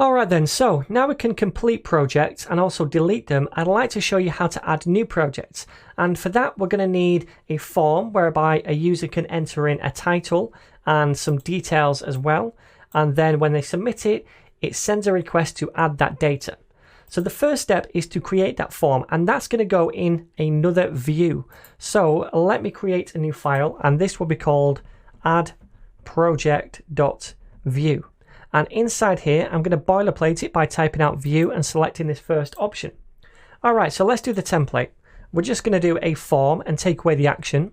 Alright then, so now we can complete projects and also delete them. I'd like to show you how to add new projects, and for that we're going to need a form whereby a user can enter in a title and some details as well, and then when they submit it, it sends a request to add that data. So the first step is to create that form, and that's going to go in another view. So let me create a new file, and this will be called add project.view. And inside here, I'm going to boilerplate it by typing out view and selecting this first option. All right, so let's do the template. We're just going to do a form and take away the action.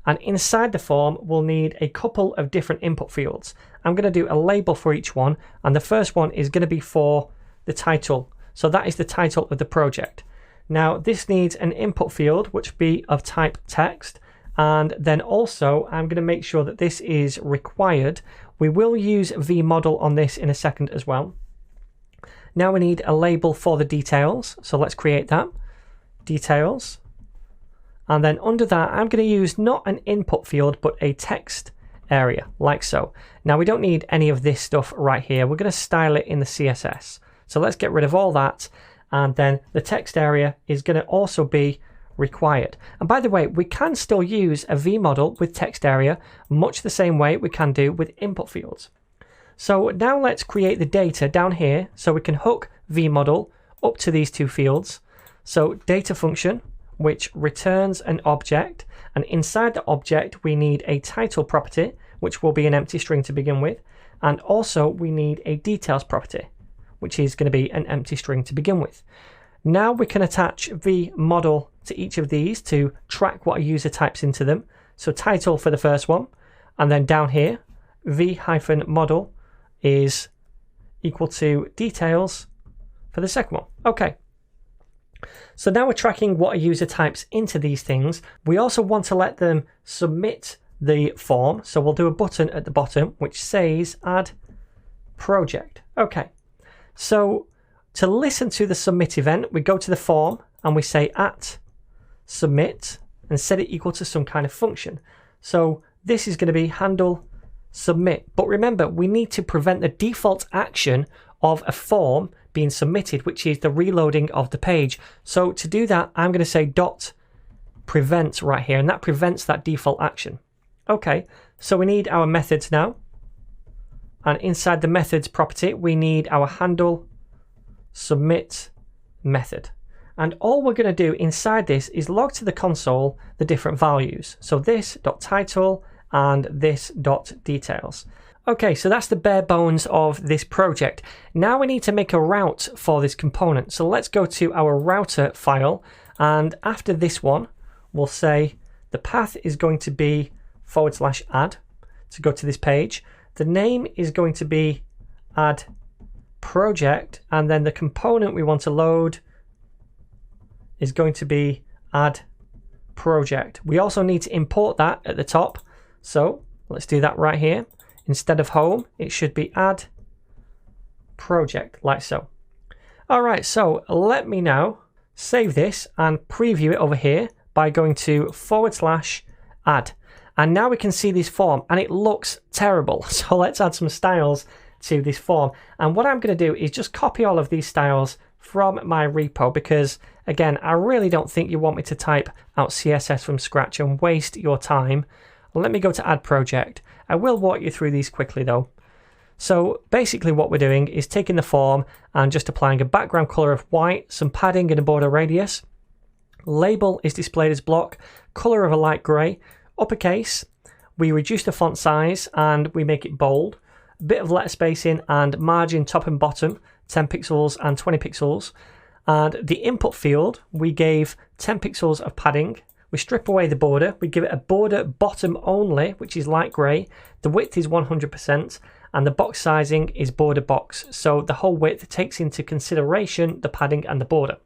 And inside the form, we'll need a couple of different input fields. I'm going to do a label for each one. And the first one is going to be for the title. So that is the title of the project. Now, this needs an input field, which will be of type text. And then also, I'm going to make sure that this is required. We will use vModel on this in a second as well. Now we need a label for the details. So let's create that. Details. And then under that, I'm going to use not an input field, but a text area, like so. Now we don't need any of this stuff right here. We're going to style it in the CSS. So let's get rid of all that. And then the text area is going to also be required. And by the way, we can still use a vModel with text area, much the same way we can do with input fields. So now let's create the data down here so we can hook vModel up to these two fields. So data function, which returns an object, and inside the object we need a title property, which will be an empty string to begin with, and also we need a details property, which is going to be an empty string to begin with. Now we can attach vModel to each of these to track what a user types into them. So title for the first one, and then down here, v-model is equal to details for the second one. Okay. So now we're tracking what a user types into these things. We also want to let them submit the form. So we'll do a button at the bottom, which says add project. Okay. So to listen to the submit event, we go to the form and we say at submit and set it equal to some kind of function. So this is going to be handle submit. But remember, we need to prevent the default action of a form being submitted, which is the reloading of the page. So to do that, I'm going to say dot prevent right here, and that prevents that default action. Okay, so we need our methods now. And inside the methods property, we need our handle submit method. And all we're going to do inside this is log to the console the different values. So this dot title and this dot details. Okay, so that's the bare bones of this project. Now we need to make a route for this component. So let's go to our router file, and after this one, we'll say the path is going to be /add to go to this page. The name is going to be add project, and then the component we want to load is going to be add project. We also need to import that at the top. So let's do that right here. Instead of home, it should be add project, like so. All right, so let me now save this and preview it over here by going to /add. And now we can see this form, and it looks terrible. So let's add some styles to this form. And what I'm going to do is just copy all of these styles from my repo, because again, I really don't think you want me to type out CSS from scratch and waste your time. Let me go to add project. I will walk you through these quickly though. So basically what we're doing is taking the form and just applying a background color of white, some padding and a border radius. Label is displayed as block, color of a light gray, uppercase. We reduce the font size and we make it bold. A bit of letter spacing and margin top and bottom, 10 pixels and 20 pixels. And the input field, we gave 10 pixels of padding. We strip away the border, we give it a border bottom only, which is light grey. The width is 100%, and the box sizing is border box. So the whole width takes into consideration the padding and the border.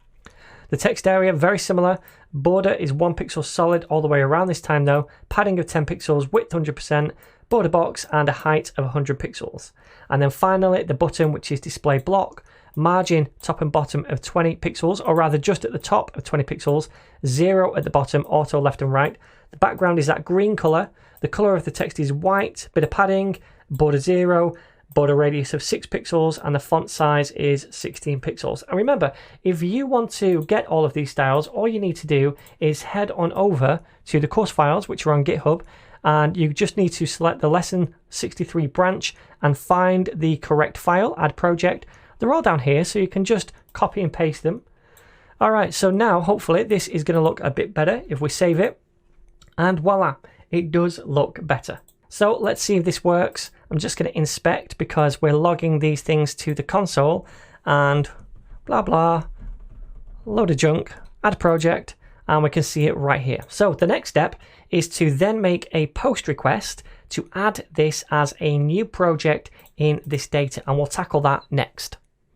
The text area, very similar. Border is 1 pixel solid all the way around this time though. Padding of 10 pixels, width 100%, border box, and a height of 100 pixels. And then finally, the button, which is display block. Margin top and bottom of 20 pixels, or rather just at the top of 20 pixels, 0 at the bottom, auto left and right. The background is that green color. The color of the text is white, bit of padding, border 0, border radius of 6 pixels, and the font size is 16 pixels. And remember, if you want to get all of these styles, all you need to do is head on over to the course files, which are on GitHub, and you just need to select the lesson 63 branch and find the correct file, add project. They're all down here, so you can just copy and paste them. All right, so now hopefully this is going to look a bit better if we save it. And voila, it does look better. So let's see if this works. I'm just going to inspect because we're logging these things to the console and blah, blah, load of junk, add project, and we can see it right here. So the next step is to then make a post request to add this as a new project in this data, and we'll tackle that next.